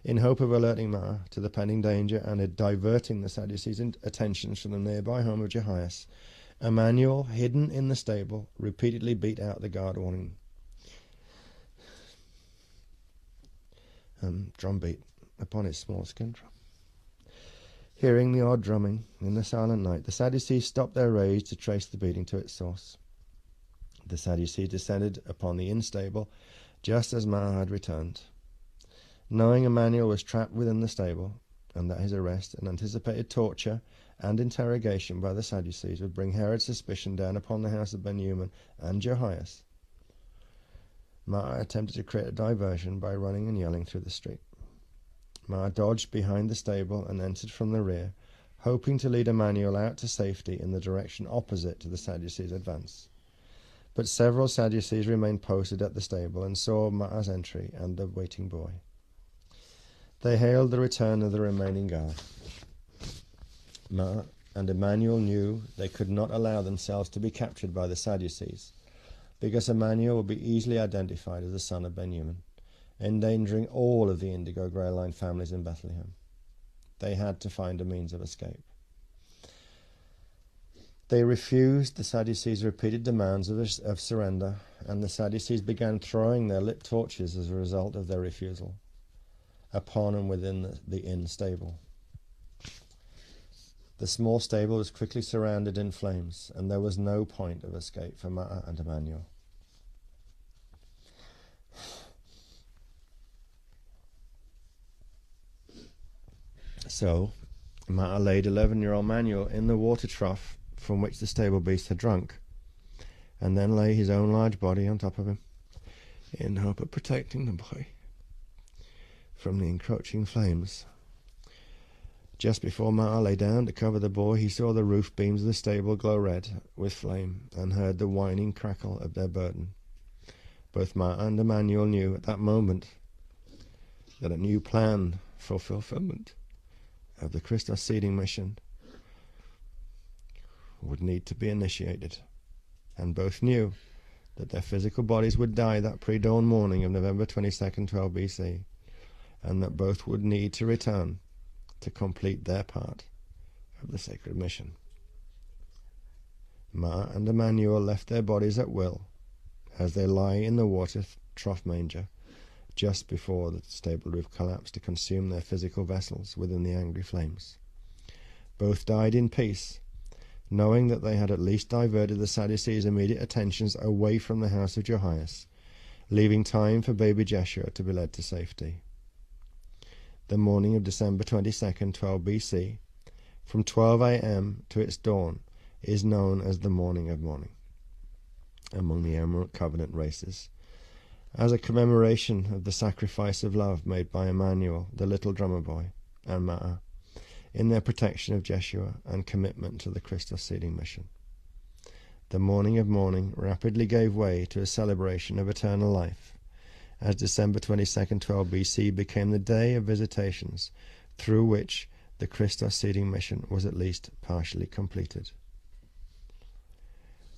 In hope of alerting Ma'a to the pending danger and diverting the Sadducees' attentions from the nearby home of Jehoias, Emmanuel, hidden in the stable, repeatedly beat out the guard, warning drumbeat upon his small skin drum. Hearing the odd drumming in the silent night, the Sadducees stopped their rage to trace the beating to its source. The Sadducees descended upon the inn stable just as Ma'a had returned. Knowing Emmanuel was trapped within the stable, and that his arrest and anticipated torture and interrogation by the Sadducees would bring Herod's suspicion down upon the house of Benjamin and Jehoias, Ma'a attempted to create a diversion by running and yelling through the street. Ma'a dodged behind the stable and entered from the rear, hoping to lead Emmanuel out to safety in the direction opposite to the Sadducees' advance. But several Sadducees remained posted at the stable and saw Ma'a's entry and the waiting boy. They hailed the return of the remaining guard. Ma'a and Emmanuel knew they could not allow themselves to be captured by the Sadducees, because Emmanuel would be easily identified as the son of Benjamin, endangering all of the Indigo Grey Line families in Bethlehem. They had to find a means of escape. They refused the Sadducees' repeated demands of surrender, and the Sadducees began throwing their lit torches as a result of their refusal upon and within the inn stable. The small stable was quickly surrounded in flames, and there was no point of escape for Ma'a and Emmanuel. So, Ma'a laid 11-year-old Emmanuel in the water trough from which the stable beast had drunk, and then lay his own large body on top of him, in hope of protecting the boy from the encroaching flames. Just before Ma'a lay down to cover the boy, he saw the roof beams of the stable glow red with flame, and heard the whining crackle of their burden. Both Ma'a and Emmanuel knew at that moment that a new plan for fulfillment of the Christos seeding mission would need to be initiated, and both knew that their physical bodies would die that pre-dawn morning of November 22nd, 12 BC, and that both would need to return to complete their part of the sacred mission. Ma'a and Emmanuel left their bodies at will as they lie in the water trough manger just before the stable roof collapsed to consume their physical vessels within the angry flames. Both died in peace, knowing that they had at least diverted the Sadducees' immediate attentions away from the house of Jehoias, leaving time for baby Jeshua to be led to safety. The morning of December 22nd, 12 BC, from 12 a.m. to its dawn, is known as the Morning of Morning among the Emerald Covenant races, as a commemoration of the sacrifice of love made by Emmanuel, the little drummer boy, and Ma'a, in their protection of Jeshua and commitment to the Christos seeding mission. The Morning of Morning rapidly gave way to a celebration of eternal life, as December 22nd, 12 BC became the day of visitations through which the Christos seeding mission was at least partially completed.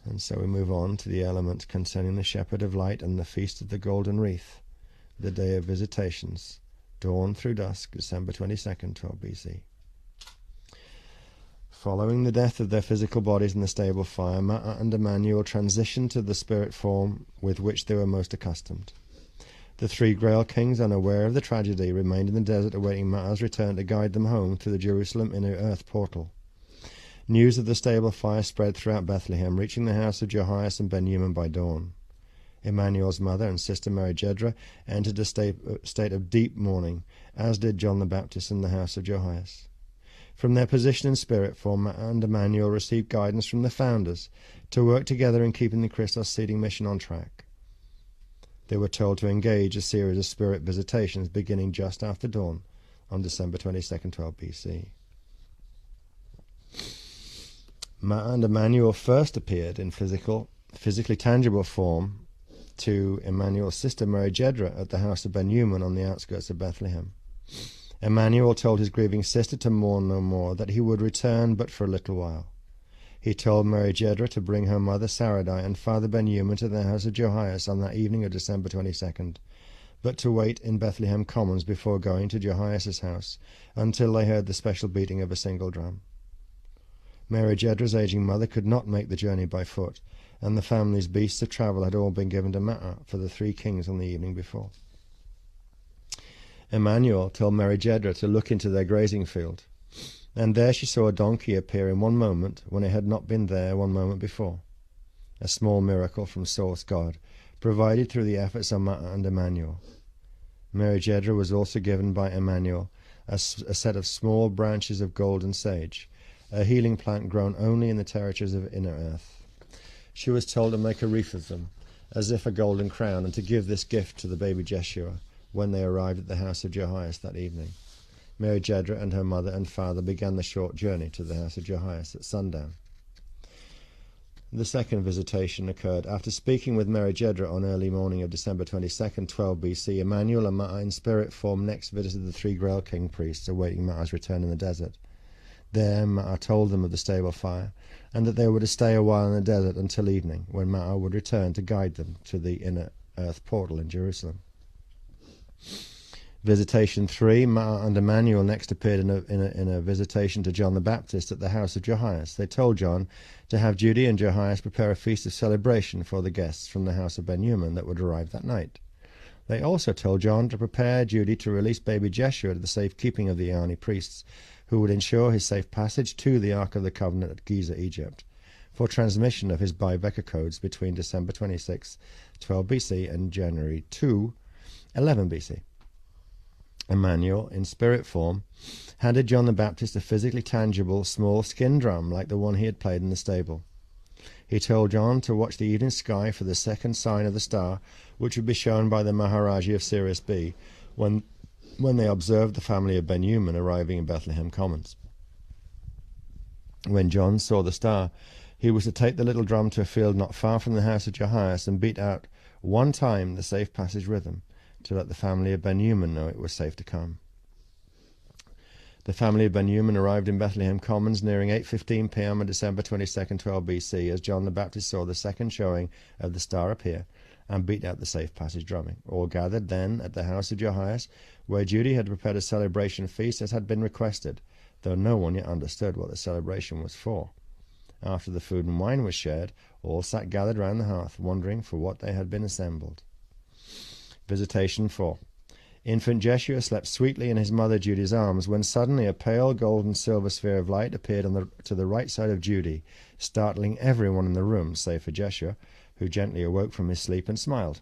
And so we move on to the element concerning the Shepherd of Light and the Feast of the Golden Wreath, the day of visitations, dawn through dusk, December 22nd, 12 BC. Following the death of their physical bodies in the stable fire, Ma'a and Emmanuel transitioned to the spirit form with which they were most accustomed. The three Grail kings, unaware of the tragedy, remained in the desert awaiting Ma'a's return to guide them home through the Jerusalem inner earth portal. News of the stable fire spread throughout Bethlehem, reaching the house of Jehoias and Benjamin by dawn. Emmanuel's mother and sister Mary Jedra entered a state of deep mourning, as did John the Baptist in the house of Jehoias. From their position in spirit form, Ma'a and Emmanuel received guidance from the founders to work together in keeping the Christos seeding mission on track. They were told to engage a series of spirit visitations beginning just after dawn on December 22nd, 12 BC. Ma'a and Emmanuel first appeared in physically tangible form to Emmanuel's sister Mary Jedra at the house of Ben-Human on the outskirts of Bethlehem. Emmanuel told his grieving sister to mourn no more, that he would return but for a little while. He told Mary Jedra to bring her mother Saradai and father Ben-Human to the house of Jehoias on that evening of December 22nd, but to wait in Bethlehem Commons before going to Jehoias's house until they heard the special beating of a single drum. Mary Jedra's aging mother could not make the journey by foot, and the family's beasts of travel had all been given to Maa'ah for the three kings on the evening before. Emmanuel told Mary Jedra to look into their grazing field, and there she saw a donkey appear in one moment when it had not been there one moment before. A small miracle from source God, provided through the efforts of Maa'ah and Emmanuel. Mary Jedra was also given by Emmanuel a set of small branches of golden sage, a healing plant grown only in the territories of inner earth. She was told to make a wreath of them, as if a golden crown, and to give this gift to the baby Jeshua when they arrived at the house of Jehoias that evening. Mary Jedra and her mother and father began the short journey to the house of Jehoias at sundown. The second visitation occurred after speaking with Mary Jedra on early morning of December 22nd, 12 BC. Emmanuel and Maa'ah in spirit form next visited the three Grail King priests awaiting Maa'ah's return in the desert. There Maa'ah told them of the stable fire, and that they were to stay a while in the desert until evening, when Maa'ah would return to guide them to the inner earth portal in Jerusalem. Visitation 3, Maa'ah and Emmanuel next appeared in a visitation to John the Baptist at the house of Jehoias. They told John to have Judy and Jehoias prepare a feast of celebration for the guests from the house of Ben-Human that would arrive that night. They also told John to prepare Judy to release baby Jeshua to the safekeeping of the Iani priests, who would ensure his safe passage to the Ark of the Covenant at Giza, Egypt, for transmission of his Baalbeka codes between December 26, 12 BC and January 2, 11 BC. Emmanuel, in spirit form, handed John the Baptist a physically tangible small skin drum like the one he had played in the stable. He told John to watch the evening sky for the second sign of the star, which would be shown by the Maharaji of Sirius B when they observed the family of Ben-Human arriving in Bethlehem Commons. When John saw the star, he was to take the little drum to a field not far from the house of Jehoias and beat out one time the safe passage rhythm, to let the family of Ben-Human know it was safe to come. The family of Ben-Human arrived in Bethlehem Commons nearing 8:15 p.m. on December 22nd, 12 BC, as John the Baptist saw the second showing of the star appear and beat out the safe passage drumming. All gathered then at the house of Jehoias, where Judy had prepared a celebration feast as had been requested, though no one yet understood what the celebration was for. After the food and wine was shared, all sat gathered round the hearth, wondering for what they had been assembled. Visitation 4. Infant Jeshua slept sweetly in his mother Judy's arms, when suddenly a pale golden silver sphere of light appeared to the right side of Judy, startling everyone in the room, save for Jeshua, who gently awoke from his sleep and smiled.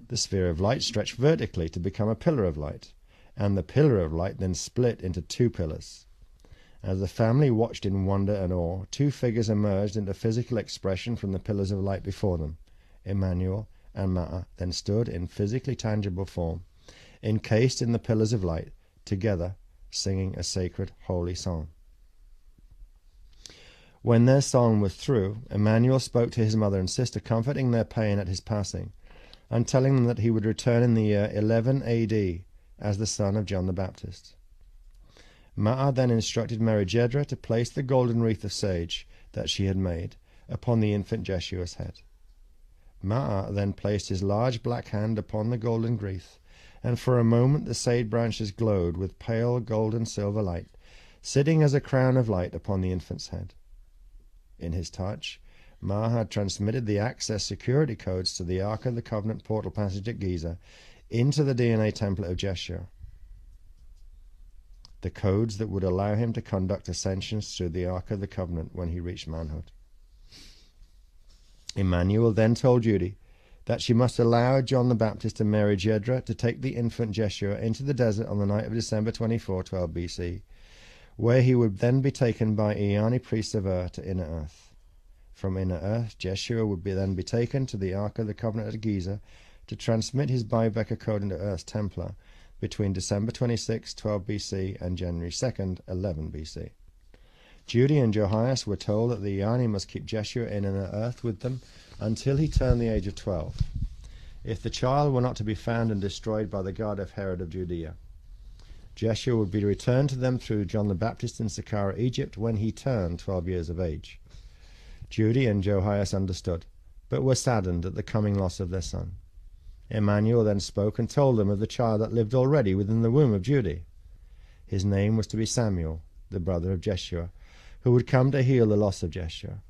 The sphere of light stretched vertically to become a pillar of light, and the pillar of light then split into two pillars. As the family watched in wonder and awe, two figures emerged into physical expression from the pillars of light before them. Emmanuel and Maa'ah then stood in physically tangible form, encased in the pillars of light, together singing a sacred holy song. When their song was through, Emmanuel spoke to his mother and sister, comforting their pain at his passing, and telling them that he would return in the year 11 AD as the son of John the Baptist. Maa'ah then instructed Mary Jedra to place the golden wreath of sage that she had made upon the infant Jeshua's head. Maa'ah then placed his large black hand upon the golden wreath, and for a moment the sage branches glowed with pale golden silver light, sitting as a crown of light upon the infant's head. In his touch, Maa'ah had transmitted the access security codes to the Ark of the Covenant portal passage at Giza into the DNA template of Jeshua, the codes that would allow him to conduct ascensions through the Ark of the Covenant when he reached manhood. Emmanuel then told Judy that she must allow John the Baptist and Mary Jedra to take the infant Jeshua into the desert on the night of December 24, 12 BC, where he would then be taken by Iani priests of Ur to inner earth. From inner earth, Jeshua would then be taken to the Ark of the Covenant at Giza to transmit his Baalbeka code into Earth's Templar between December 26, 12 BC and January 2nd, 11 BC. Judy and Jehoias were told that the Iani must keep Jeshua in inner earth with them until he turned the age of 12, if the child were not to be found and destroyed by the god of Herod of Judea. Jeshua would be returned to them through John the Baptist in Saqqara, Egypt, when he turned 12 years of age. Judy and Johias understood, but were saddened at the coming loss of their son. Emmanuel then spoke and told them of the child that lived already within the womb of Judy. His name was to be Samuel, the brother of Jeshua, who would come to heal the loss of Jeshua.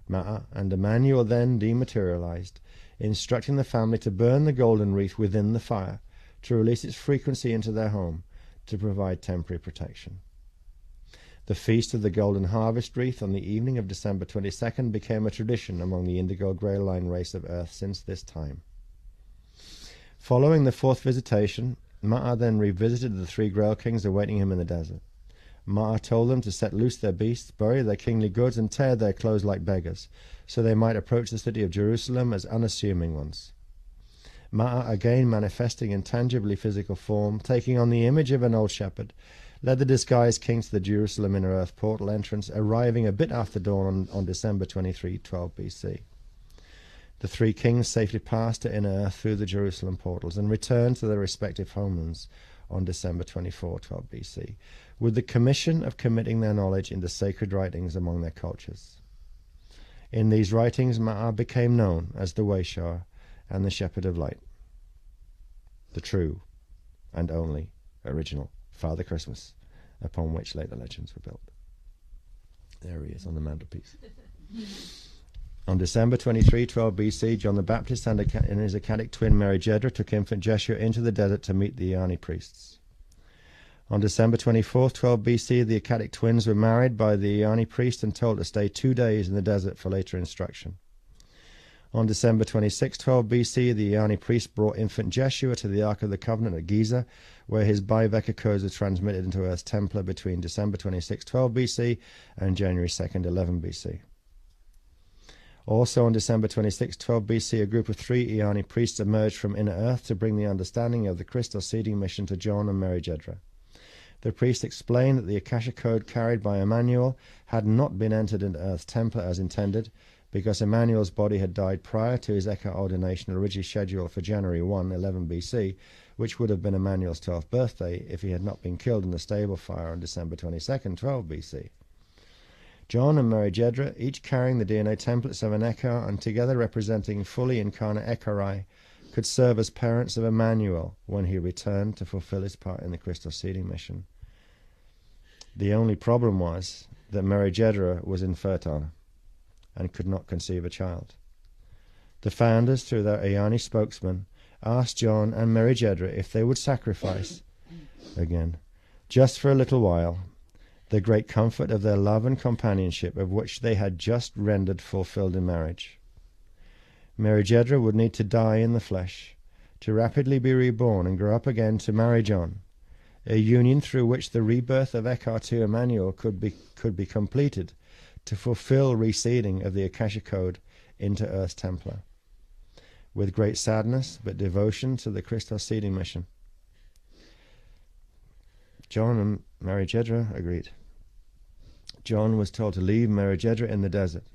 Ma'ah and Emmanuel then dematerialized, instructing the family to burn the golden wreath within the fire, to release its frequency into their home, to provide temporary protection. The Feast of the Golden Harvest Wreath on the evening of December 22nd became a tradition among the Indigo Grey Line race of Earth since this time. Following the fourth visitation, Ma'ah then revisited the three Grail Kings awaiting him in the desert. Ma'ah told them to set loose their beasts, bury their kingly goods, and tear their clothes like beggars, so they might approach the city of Jerusalem as unassuming ones. Ma'ah, again manifesting in tangibly physical form, taking on the image of an old shepherd, led the disguised kings to the Jerusalem Inner Earth portal entrance, arriving a bit after dawn on December 23, 12 BC. The three kings safely passed to Inner Earth through the Jerusalem portals and returned to their respective homelands on December 24, 12 BC, with the commission of committing their knowledge into sacred writings among their cultures. In these writings, Ma'ah became known as the Wayshower and the Shepherd of Light, the true and only original Father Christmas, upon which later legends were built. There he is on the mantelpiece. On December 23, 12 BC, John the Baptist and his Akkadic twin Mary Jedra took infant Jeshua into the desert to meet the Iani priests. On December 24, 12 BC, the Akkadic twins were married by the Iani priest and told to stay 2 days in the desert for later instruction. On December 26, 12 BC, the Iani priest brought infant Jeshua to the Ark of the Covenant at Giza, where his Biveka codes were transmitted into Earth's Templar between December 26, 12 BC and January 2nd, 11 BC. Also on December 26, 12 BC, a group of 3 Iani priests emerged from Inner Earth to bring the understanding of the Christos seeding mission to John and Mary Jedra. The priest explained that the Akasha code carried by Emmanuel had not been entered into Earth's Templar as intended, because Emmanuel's body had died prior to his Eka ordination, originally scheduled for January 1, 11 BC, which would have been Emmanuel's 12th birthday if he had not been killed in the stable fire on December 22, 12 BC. John and Mary Jedra, each carrying the DNA templates of an Eka and together representing fully incarnate Ekarai, could serve as parents of Emmanuel when he returned to fulfill his part in the Christos seeding mission. The only problem was that Mary Jedra was infertile and could not conceive a child. The founders, through their Iani spokesman, asked John and Mary Jedra if they would sacrifice, again, just for a little while, the great comfort of their love and companionship of which they had just rendered fulfilled in marriage. Mary Jedra would need to die in the flesh, to rapidly be reborn and grow up again to marry John, a union through which the rebirth of Eckhart Emmanuel could be completed to fulfill reseeding of the Akasha code into Earth's Templar. With great sadness but devotion to the Christos seeding mission, John and Mary Jedra agreed. John was told to leave Mary Jedra in the desert,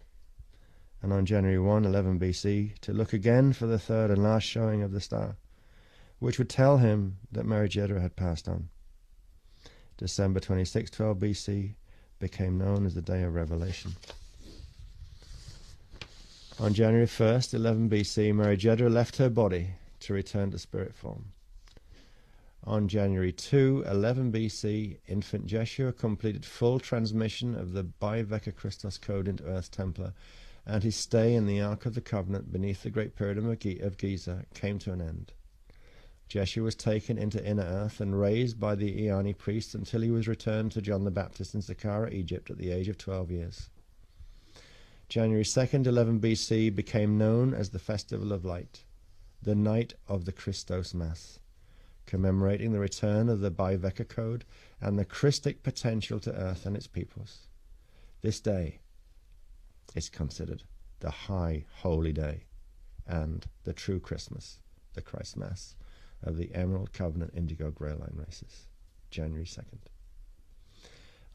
and on January 1, 11 BC, to look again for the third and last showing of the star, which would tell him that Mary Jedra had passed on. December 26, 12 BC became known as the Day of Revelation. On January 1st, 11 BC, Mary Jedra left her body to return to spirit form. On January 2, 11 BC, infant Jeshua completed full transmission of the Biveka Christos code into Earth's Templar, and his stay in the Ark of the Covenant beneath the Great Pyramid of Giza came to an end. Jeshua was taken into Inner Earth and raised by the Iani priests until he was returned to John the Baptist in Saqqara, Egypt, at the age of 12 years. January 2nd, 11 BC became known as the Festival of Light, the night of the Christos Mass, commemorating the return of the Biveka code and the Christic potential to Earth and its peoples. This day is considered the high holy day and the true Christmas, the Christ Mass, of the Emerald Covenant Indigo Grey Line races, January 2nd.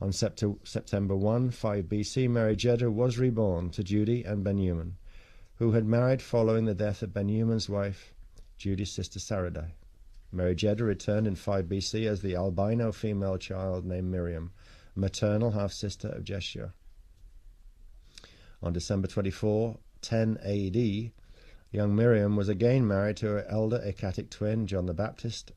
On September 1, 5 BC, Mary Jedra was reborn to Judy and Benjamin, who had married following the death of Ben-Naaman's wife, Judy's sister Saradai. Mary Jeddah returned in 5 BC as the albino female child named Miriam, maternal half-sister of Jeshua. On December 24, 10 AD, young Miriam was again married to her elder Akatic twin, John the Baptist.